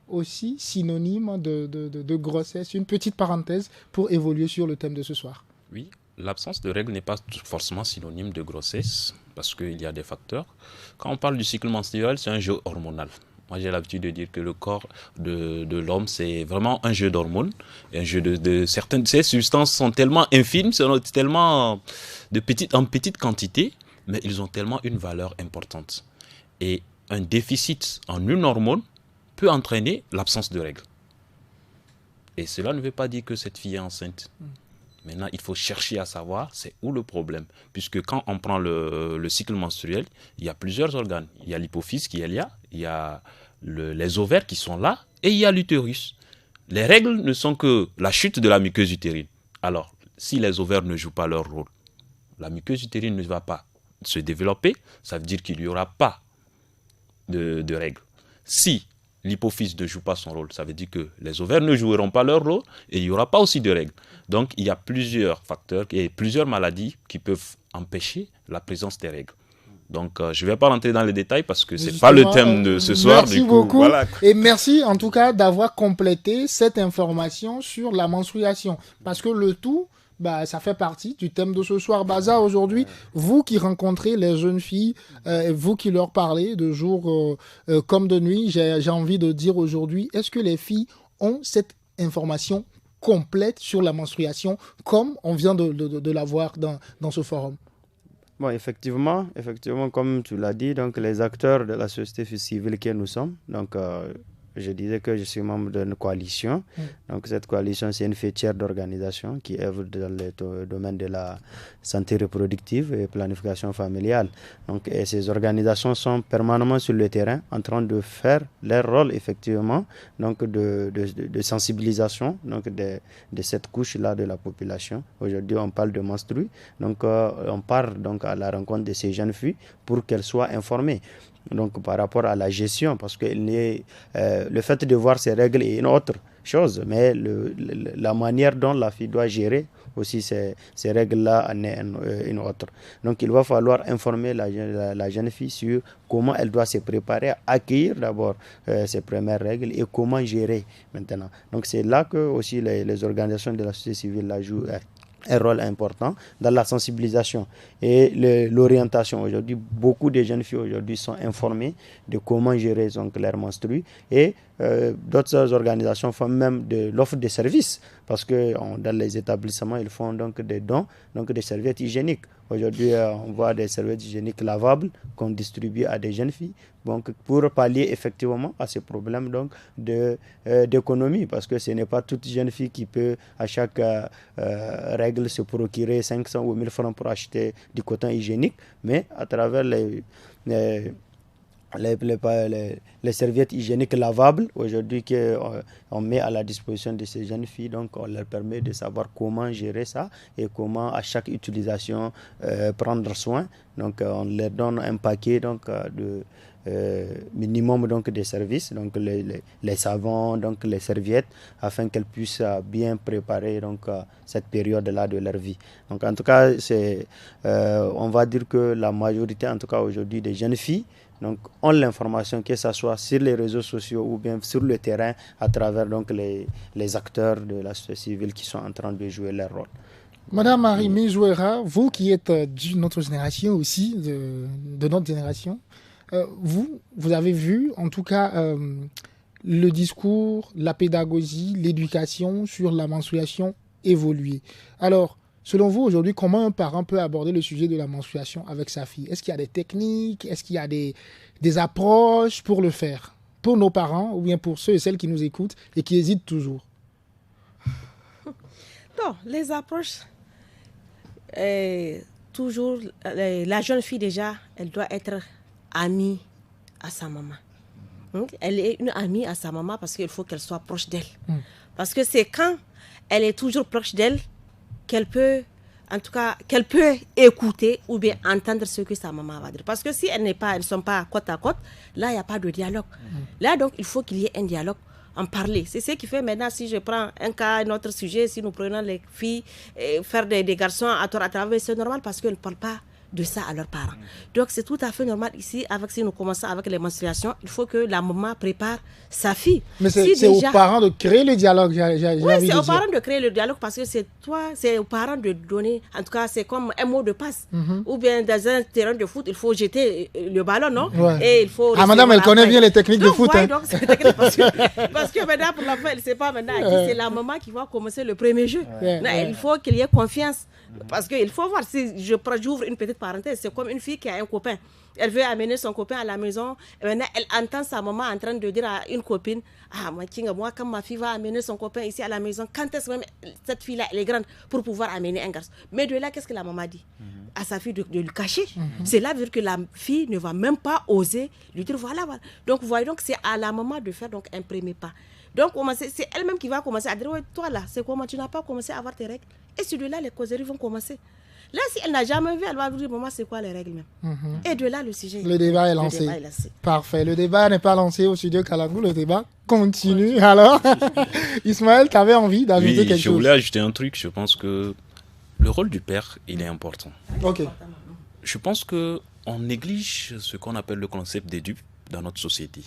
aussi synonyme de grossesse. Une petite parenthèse pour évoluer sur le thème de ce soir. Oui, l'absence de règles n'est pas forcément synonyme de grossesse parce qu'il y a des facteurs. Quand on parle du cycle menstruel, c'est un jeu hormonal. Moi, j'ai l'habitude de dire que le corps de l'homme, c'est vraiment un jeu d'hormones. Un jeu de certaines... Ces substances sont tellement infimes, sont tellement en petite quantité, mais ils ont tellement une valeur importante. Et un déficit en une hormone peut entraîner l'absence de règles. Et cela ne veut pas dire que cette fille est enceinte. Maintenant, il faut chercher à savoir c'est où le problème. Puisque quand on prend le cycle menstruel, il y a plusieurs organes. Il y a l'hypophyse qui est là, il y a les ovaires qui sont là, et il y a l'utérus. Les règles ne sont que la chute de la muqueuse utérine. Alors, si les ovaires ne jouent pas leur rôle, la muqueuse utérine ne va pas se développer, ça veut dire qu'il n'y aura pas de règles. Si l'hypophyse ne joue pas son rôle, ça veut dire que les ovaires ne joueront pas leur rôle et il n'y aura pas aussi de règles. Donc, il y a plusieurs facteurs et plusieurs maladies qui peuvent empêcher la présence des règles. Donc, je ne vais pas rentrer dans les détails parce que ce n'est pas le thème de ce soir. Merci beaucoup. Voilà. Et merci en tout cas d'avoir complété cette information sur la menstruation. Parce que le tout, ça fait partie du thème de ce soir. Baza, aujourd'hui, vous qui rencontrez les jeunes filles, vous qui leur parlez de jour comme de nuit, j'ai envie de dire aujourd'hui, est-ce que les filles ont cette information complète sur la menstruation comme on vient de la voir dans ce forum? Bon, effectivement, comme tu l'as dit, donc les acteurs de la société civile que nous sommes, donc je disais que je suis membre d'une coalition. Donc cette coalition, c'est une fêtière d'organisation qui œuvre dans le domaine de la santé reproductive et planification familiale. Donc, et ces organisations sont permanemment sur le terrain en train de faire leur rôle effectivement, donc de sensibilisation donc de cette couche-là de la population. Aujourd'hui, on parle de menstrues. Donc on part donc à la rencontre de ces jeunes filles pour qu'elles soient informées. Donc par rapport à la gestion, parce que le fait de voir ces règles est une autre chose, mais la manière dont la fille doit gérer aussi ces règles-là en est une autre. Donc il va falloir informer la jeune fille sur comment elle doit se préparer à accueillir d'abord ces premières règles et comment gérer maintenant. Donc c'est là que aussi les organisations de la société civile là jouent un rôle important dans la sensibilisation et l'orientation. Aujourd'hui, beaucoup de jeunes filles aujourd'hui sont informées de comment gérer donc leurs menstrues et d'autres organisations font même de l'offre de services parce que dans les établissements, ils font donc des dons, donc des serviettes hygiéniques. Aujourd'hui, on voit des serviettes hygiéniques lavables qu'on distribue à des jeunes filles donc, pour pallier effectivement à ce problème donc, d'économie parce que ce n'est pas toute jeune fille qui peut à chaque règle se procurer 500 ou 1000 francs pour acheter du coton hygiénique, mais à travers les serviettes hygiéniques lavables aujourd'hui qu'on met à la disposition de ces jeunes filles, donc on leur permet de savoir comment gérer ça et comment à chaque utilisation prendre soin. Donc on leur donne un paquet donc de minimum donc des services, donc les savons, donc les serviettes, afin qu'elles puissent bien préparer donc cette période-là de leur vie. Donc en tout cas, on va dire que la majorité, en tout cas aujourd'hui, des jeunes filles donc, ont l'information, que ce soit sur les réseaux sociaux ou bien sur le terrain, à travers donc les acteurs de la société civile qui sont en train de jouer leur rôle. Madame Marie Jouera, vous qui êtes d'une autre génération aussi, de notre génération, vous avez vu en tout cas le discours, la pédagogie, l'éducation sur la menstruation évoluer. Alors, selon vous, aujourd'hui, comment un parent peut aborder le sujet de la menstruation avec sa fille? Est-ce qu'il y a des techniques? Est-ce qu'il y a des approches pour le faire? Pour nos parents ou bien pour ceux et celles qui nous écoutent et qui hésitent toujours? Non, les approches, toujours, la jeune fille déjà, elle doit être amie à sa maman. Elle est une amie à sa maman parce qu'il faut qu'elle soit proche d'elle. Parce que c'est quand elle est toujours proche d'elle qu'elle peut écouter ou bien entendre ce que sa maman va dire. Parce que si elles ne sont pas côte à côte, là, il n'y a pas de dialogue. Là, donc, il faut qu'il y ait un dialogue, en parler. C'est ce qui fait maintenant, si je prends un cas, un autre sujet, si nous prenons les filles, faire des garçons à travers, c'est normal parce qu'elles ne parlent pas de ça à leurs parents. Donc c'est tout à fait normal ici, si nous commençons avec les menstruations, il faut que la maman prépare sa fille. Mais c'est aux parents de créer le dialogue. Oui, c'est aux parents de créer le dialogue parce que c'est aux parents de donner, en tout cas c'est comme un mot de passe. Ou bien dans un terrain de foot, il faut jeter le ballon, non? Et il faut madame, elle connaît bien les techniques de foot. Donc c'est technique parce que maintenant pour l'enfant, elle ne sait pas maintenant c'est la maman qui va commencer le premier jeu. Il faut qu'il y ait confiance. Parce qu'il faut voir, si j'ouvre une petite parenthèse, c'est comme une fille qui a un copain. Elle veut amener son copain à la maison. Et maintenant, elle entend sa maman en train de dire à une copine, moi, quand ma fille va amener son copain ici à la maison, quand est-ce que cette fille-là, elle est grande pour pouvoir amener un garçon? Mais de là, qu'est-ce que la maman dit à sa fille de lui cacher? C'est là dire que la fille ne va même pas oser lui dire, voilà. Donc, vous voyez, donc, c'est à la maman de faire donc, un premier pas. Donc, c'est elle-même qui va commencer à dire, ouais, toi là, c'est comment tu n'as pas commencé à avoir tes règles? Et sur de là, les causeries vont commencer. Là, si elle n'a jamais vu, elle va vous dire, maman, c'est quoi les règles même? Et de là, le sujet. Le débat est lancé. Parfait. Le débat n'est pas lancé au studio Kalangu. Le débat continue. Alors, Ismaël, tu avais envie d'ajouter quelque chose? Je voulais ajouter un truc. Je pense que le rôle du père, il est important. Ok. Je pense qu'on néglige ce qu'on appelle le concept d'éduc dans notre société.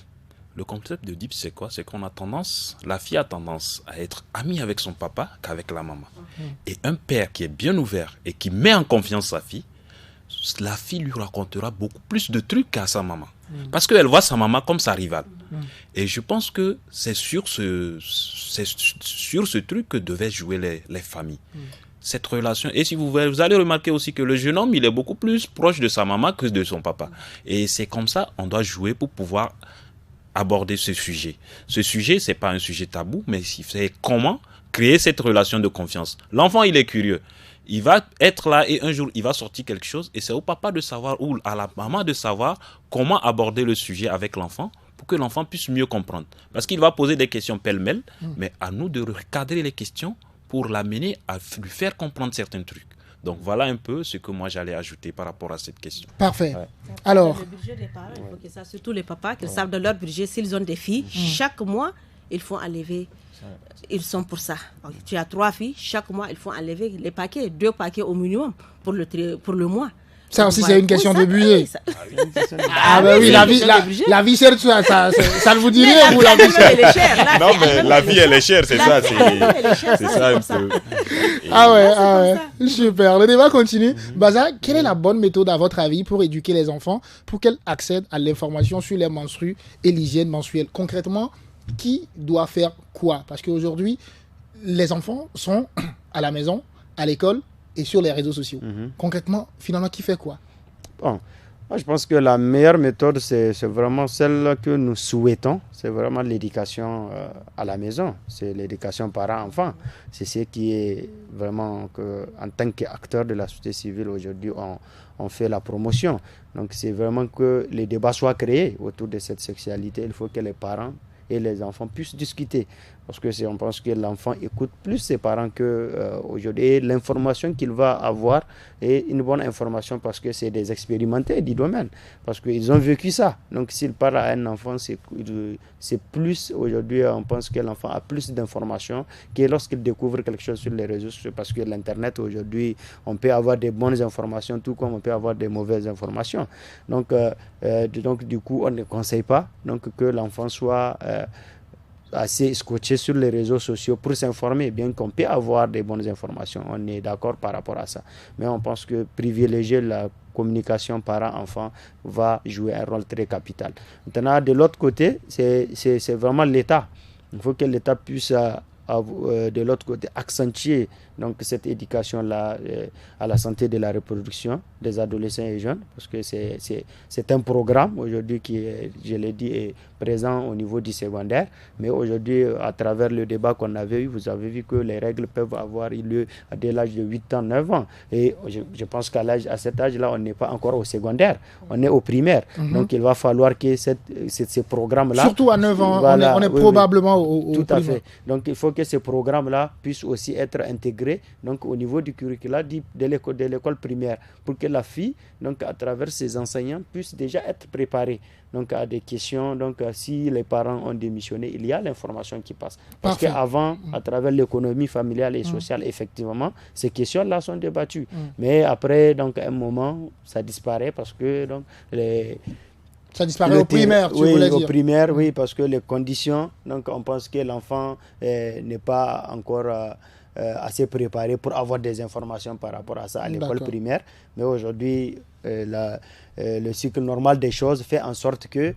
Le concept de DIP, c'est quoi? C'est qu'on a tendance, la fille a tendance à être amie avec son papa qu'avec la maman. Et un père qui est bien ouvert et qui met en confiance sa fille, la fille lui racontera beaucoup plus de trucs qu'à sa maman. Parce qu'elle voit sa maman comme sa rivale. Et je pense que c'est sur ce truc que devaient jouer les familles. Cette relation. Et si vous allez remarquer aussi que le jeune homme, il est beaucoup plus proche de sa maman que de son papa. Et c'est comme ça qu'on doit jouer pour pouvoir aborder ce sujet. Ce sujet, c'est pas un sujet tabou, mais c'est comment créer cette relation de confiance. L'enfant, il est curieux. Il va être là et un jour, il va sortir quelque chose et c'est au papa de savoir ou à la maman de savoir comment aborder le sujet avec l'enfant pour que l'enfant puisse mieux comprendre. Parce qu'il va poser des questions pêle-mêle, mais à nous de recadrer les questions pour l'amener à lui faire comprendre certains trucs. Donc voilà un peu ce que moi j'allais ajouter par rapport à cette question. Parfait. Alors, le budget des parents, il faut que ça, surtout les papas, qu'ils savent de leur budget, s'ils ont des filles, chaque mois, ils font enlever. Ils sont pour ça. Donc, tu as 3 filles, chaque mois, il faut enlever les paquets, 2 paquets au minimum pour le mois. Ça aussi, c'est une question de budget. Ah ben oui, la vie chère, ça ne vous dit rien, vous, la vie chère. Elle est chère. Non, mais la vie, elle est chère, c'est ça. C'est ça un peu. Ah ouais. Super. Le débat continue. Baza, quelle est la bonne méthode, à votre avis, pour éduquer les enfants, pour qu'ils accèdent à l'information sur les menstrues et l'hygiène menstruelle? Concrètement, qui doit faire quoi? Parce qu'aujourd'hui, les enfants sont à la maison, à l'école et sur les réseaux sociaux. Concrètement, finalement, qui fait quoi? Bon, moi, je pense que la meilleure méthode, c'est vraiment celle que nous souhaitons. C'est vraiment l'éducation à la maison. C'est l'éducation parent-enfant. C'est ce qui est vraiment, en tant qu'acteur de la société civile aujourd'hui, on fait la promotion. Donc, c'est vraiment que les débats soient créés autour de cette sexualité. Il faut que les parents et les enfants puissent discuter. Parce que on pense que l'enfant écoute plus ses parents qu'aujourd'hui. Et l'information qu'il va avoir est une bonne information parce que c'est des expérimentés du domaine. Parce qu'ils ont vécu ça. Donc s'il parle à un enfant, c'est plus, aujourd'hui, on pense que l'enfant a plus d'informations que lorsqu'il découvre quelque chose sur les réseaux sociaux. Parce que l'Internet, aujourd'hui, on peut avoir des bonnes informations, tout comme on peut avoir des mauvaises informations. Donc du coup, on ne conseille pas que l'enfant soit assez scotché sur les réseaux sociaux pour s'informer, bien qu'on peut avoir des bonnes informations. On est d'accord par rapport à ça. Mais on pense que privilégier la communication parent-enfant va jouer un rôle très capital. Maintenant, de l'autre côté, c'est vraiment l'État. Il faut que l'État puisse, de l'autre côté, accentuer cette éducation-là à la santé de la reproduction des adolescents et jeunes, parce que c'est un programme aujourd'hui qui, je l'ai dit, est présent au niveau du secondaire, mais aujourd'hui, à travers le débat qu'on avait eu, vous avez vu que les règles peuvent avoir lieu dès l'âge de 8 ans, 9 ans, et je pense qu'à cet âge-là, on n'est pas encore au secondaire, on est au primaire, donc il va falloir que ces programmes-là... Surtout à 9 ans, voilà, on est probablement au tout primaire. à fait. Donc il faut que ces programmes-là puissent aussi être intégrés au niveau du curricula de l'école primaire, pour que la fille, à travers ses enseignants, puisse déjà être préparée à des questions. Si les parents ont démissionné, il y a l'information qui passe. Parce qu'avant, à travers l'économie familiale et sociale, effectivement, ces questions-là sont débattues. Mais après, à un moment, ça disparaît parce que ça disparaît au primaire, tu voulais dire. Oui, au primaire, oui, parce que les conditions, on pense que l'enfant n'est pas encore assez préparé pour avoir des informations par rapport à ça à l'école primaire. Mais aujourd'hui, le cycle normal des choses fait en sorte que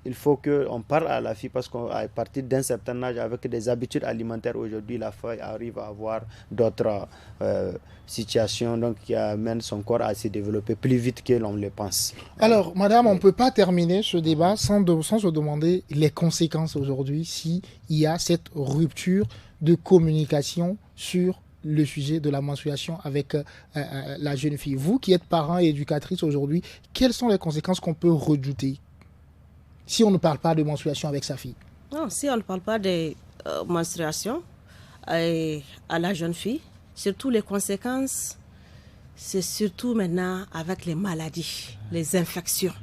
il faut qu'on parle à la fille, parce qu'à partir d'un certain âge, avec des habitudes alimentaires, aujourd'hui, la fille arrive à avoir d'autres situations qui amènent son corps à se développer plus vite que l'on le pense. Alors, madame, on ne peut pas terminer ce débat sans se demander les conséquences aujourd'hui s'il y a cette rupture de communication sur le sujet de la menstruation avec la jeune fille. Vous qui êtes parent et éducatrice aujourd'hui, quelles sont les conséquences qu'on peut redouter si on ne parle pas de menstruation avec sa fille? Non, si on ne parle pas de menstruation à la jeune fille, surtout les conséquences, c'est surtout maintenant avec les maladies, les infections.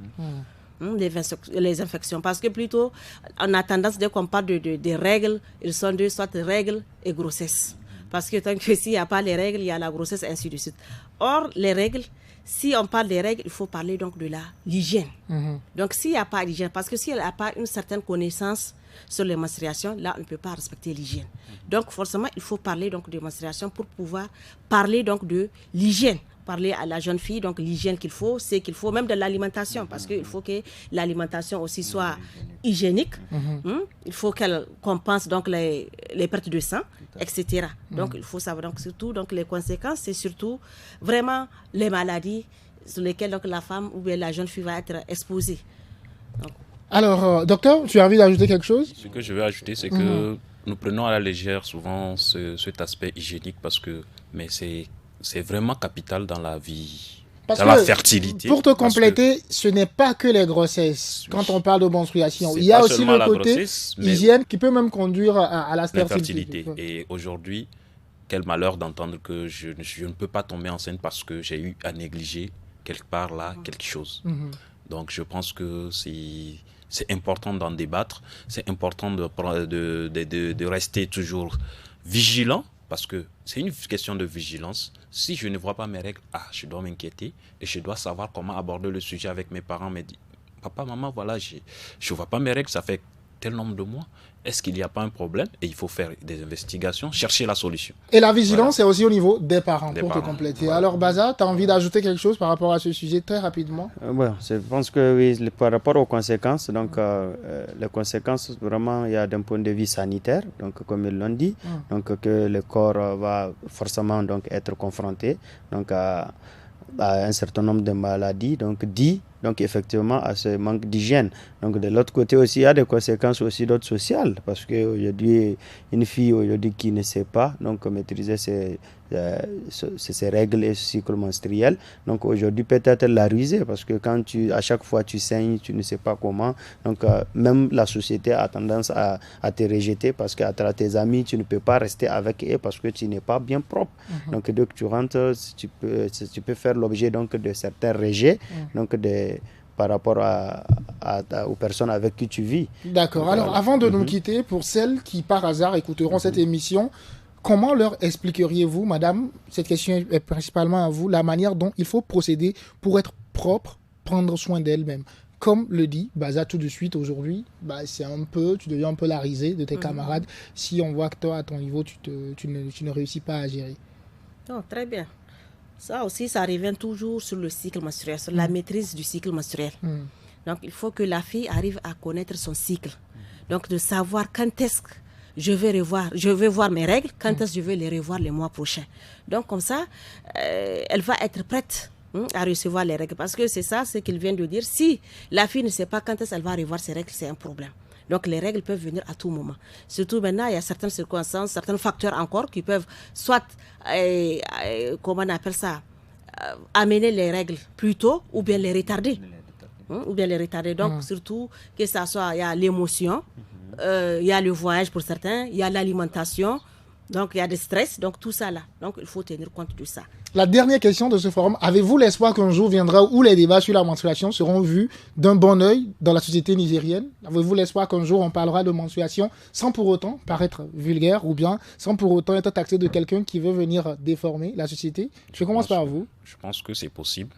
Les infections, parce que plutôt on a tendance, dès qu'on parle de règles, ils sont soit règles et grossesse, parce que tant que s'il n'y a pas les règles, il y a la grossesse, ainsi de suite. Or les règles, si on parle des règles, il faut parler donc de l'hygiène. Donc s'il n'y a pas d'hygiène, parce que si elle n'a pas une certaine connaissance sur les menstruations, là on ne peut pas respecter l'hygiène. Donc forcément il faut parler donc de menstruation pour pouvoir parler donc de l'hygiène, parler à la jeune fille, donc l'hygiène qu'il faut, c'est qu'il faut même de l'alimentation, parce qu'il faut que l'alimentation aussi soit hygiénique. Il faut qu'elle compense donc les pertes de sang, etc. Donc il faut savoir, donc surtout donc les conséquences, c'est surtout vraiment les maladies sur lesquelles donc la femme ou bien la jeune fille va être exposée. Donc, Alors, docteur, tu as envie d'ajouter quelque chose? Ce que je veux ajouter, c'est que nous prenons à la légère souvent cet aspect hygiénique mais c'est vraiment capital dans la vie, Parce dans la que, fertilité. pour te compléter, ce n'est pas que les grossesses. Quand on parle de menstruation, C'est il y a pas aussi seulement le la côté grossesse, mais hygiène qui peut même conduire à la l'infertilité. fertilité. Et aujourd'hui, quel malheur d'entendre que je ne peux pas tomber enceinte parce que j'ai eu à négliger quelque part là quelque chose. Mhm. Donc je pense que c'est important d'en débattre, c'est important de rester toujours vigilant parce que c'est une question de vigilance. Si je ne vois pas mes règles, je dois m'inquiéter et je dois savoir comment aborder le sujet avec mes parents. Me dire, papa, maman, voilà, je ne vois pas mes règles, ça fait tel nombre de mois. Est-ce qu'il n'y a pas un problème? Et il faut faire des investigations, chercher la solution. Et la vigilance, c'est aussi au niveau des parents, pour te parents, compléter. voilà. Alors, Baza, tu as envie d'ajouter quelque chose par rapport à ce sujet très rapidement? Je pense que oui, par rapport aux conséquences, donc les conséquences, vraiment, il y a d'un point de vue sanitaire, donc comme ils l'ont dit, donc que le corps va forcément donc être confronté donc à un certain nombre de maladies, donc effectivement à ce manque d'hygiène. Donc de l'autre côté aussi, il y a des conséquences aussi d'ordre social, parce qu'aujourd'hui, une fille aujourd'hui qui ne sait pas donc maîtriser ses règles et ce cycle menstruel, donc aujourd'hui peut-être la ruser, parce que à chaque fois tu saignes, tu ne sais pas comment, donc même la société a tendance à te rejeter, parce qu'à travers tes amis, tu ne peux pas rester avec eux parce que tu n'es pas bien propre. Donc dès que tu rentres, tu peux faire l'objet donc de certains rejets, donc par rapport aux personnes avec qui tu vis. D'accord. Alors, avant de nous quitter, pour celles qui par hasard écouteront cette émission, comment leur expliqueriez-vous, madame, cette question est principalement à vous, la manière dont il faut procéder pour être propre, prendre soin d'elle-même? Comme le dit Baza tout de suite aujourd'hui, tu deviens un peu la risée de tes camarades si on voit que toi, à ton niveau, tu ne réussis pas à gérer. Non, très bien. Ça aussi, ça revient toujours sur le cycle menstruel, sur la maîtrise du cycle menstruel. Donc, il faut que la fille arrive à connaître son cycle. Donc, de savoir quand est-ce que je vais voir mes règles, quand est-ce que je vais les revoir les mois prochains. Donc, comme ça, elle va être prête à recevoir les règles. Parce que c'est ça, ce qu'il vient de dire. Si la fille ne sait pas quand est-ce qu'elle va revoir ses règles, c'est un problème. Donc, les règles peuvent venir à tout moment. Surtout maintenant, il y a certaines circonstances, certains facteurs encore qui peuvent soit, comment on appelle ça, amener les règles plus tôt ou bien les retarder. Donc, surtout que ça soit, il y a l'émotion, il y a le voyage pour certains, il y a l'alimentation, donc il y a des stress, donc tout ça là. Donc, il faut tenir compte de ça. La dernière question de ce forum, avez-vous l'espoir qu'un jour viendra où les débats sur la menstruation seront vus d'un bon œil dans la société nigérienne? Avez-vous l'espoir qu'un jour on parlera de menstruation sans pour autant paraître vulgaire ou bien sans pour autant être taxé de quelqu'un qui veut venir déformer la société? Je commence par vous. Je pense que c'est possible.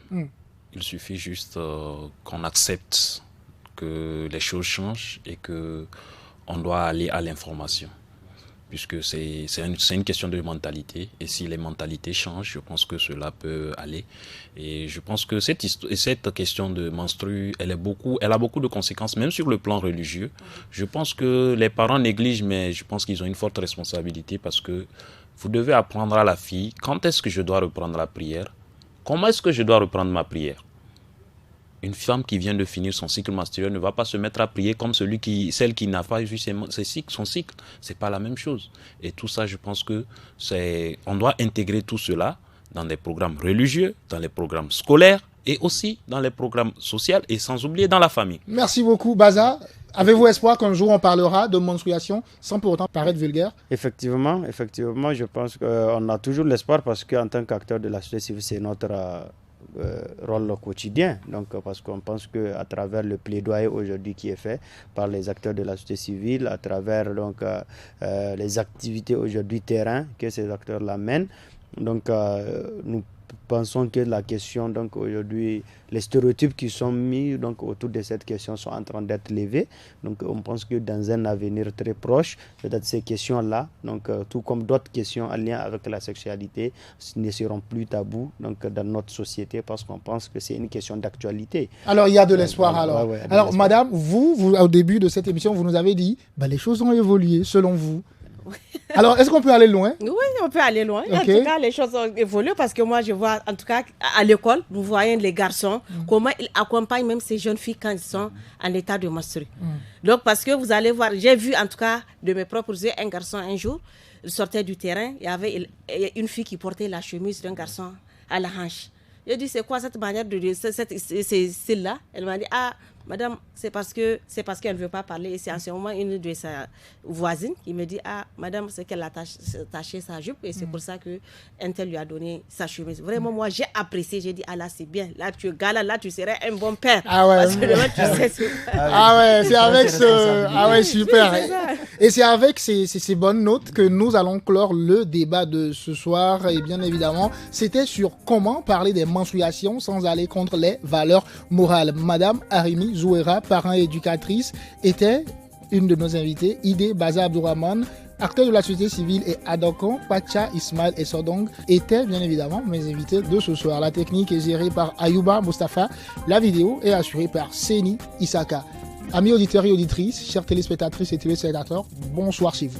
Il suffit juste qu'on accepte que les choses changent et qu'on doit aller à l'information. Puisque c'est une question de mentalité. Et si les mentalités changent, je pense que cela peut aller. Et je pense que cette question de menstru, elle a beaucoup de conséquences, même sur le plan religieux. Je pense que les parents négligent, mais je pense qu'ils ont une forte responsabilité parce que vous devez apprendre à la fille quand est-ce que je dois reprendre la prière, comment est-ce que je dois reprendre ma prière. Une femme qui vient de finir son cycle menstruel ne va pas se mettre à prier comme celle qui n'a pas vu son cycle. C'est pas la même chose. Et tout ça, je pense que on doit intégrer tout cela dans des programmes religieux, dans les programmes scolaires et aussi dans les programmes sociaux et sans oublier dans la famille. Merci beaucoup, Baza. Avez-vous espoir qu'un jour on parlera de menstruation sans pour autant paraître vulgaire? Effectivement, je pense qu'on a toujours l'espoir parce qu'en tant qu'acteur de la société civile, c'est notre rôle quotidien. Donc, parce qu'on pense qu'à travers le plaidoyer aujourd'hui qui est fait par les acteurs de la société civile, à travers donc, les activités aujourd'hui terrain que ces acteurs-là mènent, donc nous pensons que la question, donc aujourd'hui, les stéréotypes qui sont mis donc, autour de cette question sont en train d'être levés. Donc on pense que dans un avenir très proche, peut-être ces questions-là, donc tout comme d'autres questions en lien avec la sexualité, ne seront plus tabous donc, dans notre société parce qu'on pense que c'est une question d'actualité. Alors il y a de l'espoir alors. Alors madame, vous, au début de cette émission, vous nous avez dit, les choses ont évolué selon vous. Alors, est-ce qu'on peut aller loin? Oui, on peut aller loin. Ok. En tout cas, les choses ont évolué parce que moi, je vois, en tout cas, à l'école, vous voyez les garçons, comment ils accompagnent même ces jeunes filles quand ils sont en état de menstruer. Donc, parce que vous allez voir, j'ai vu, en tout cas, de mes propres yeux, un garçon un jour, il sortait du terrain, il y avait une fille qui portait la chemise d'un garçon à la hanche. Je dit, c'est quoi cette manière de dire, c'est celle-là? Elle m'a dit, ah, madame, c'est parce qu'elle ne veut pas parler. Et c'est en ce moment une de ses voisines qui me dit, ah, madame, c'est qu'elle a taché sa jupe et c'est pour ça qu'un tel lui a donné sa chemise. Vraiment, moi, j'ai apprécié. J'ai dit, ah là, c'est bien. Là, tu es gala, là, tu serais un bon père. Ah ouais. Parce que demain, tu sais, Ah ouais, c'est avec ce... Ah ouais, super. Oui, c'est ça. Et c'est avec ces bonnes notes que nous allons clore le débat de ce soir. Et bien évidemment, c'était sur comment parler des menstruations sans aller contre les valeurs morales. Madame Arimi Zouera, parent et éducatrice, était une de nos invitées. Idé Baza Abdourahman, acteur de la société civile, et Adokon Pacha Ismail et Sodong étaient bien évidemment mes invités de ce soir. La technique est gérée par Ayouba Mustafa. La vidéo est assurée par Seni Isaka. Amis auditeurs et auditrices, chers téléspectatrices et téléspectateurs, bonsoir chez vous.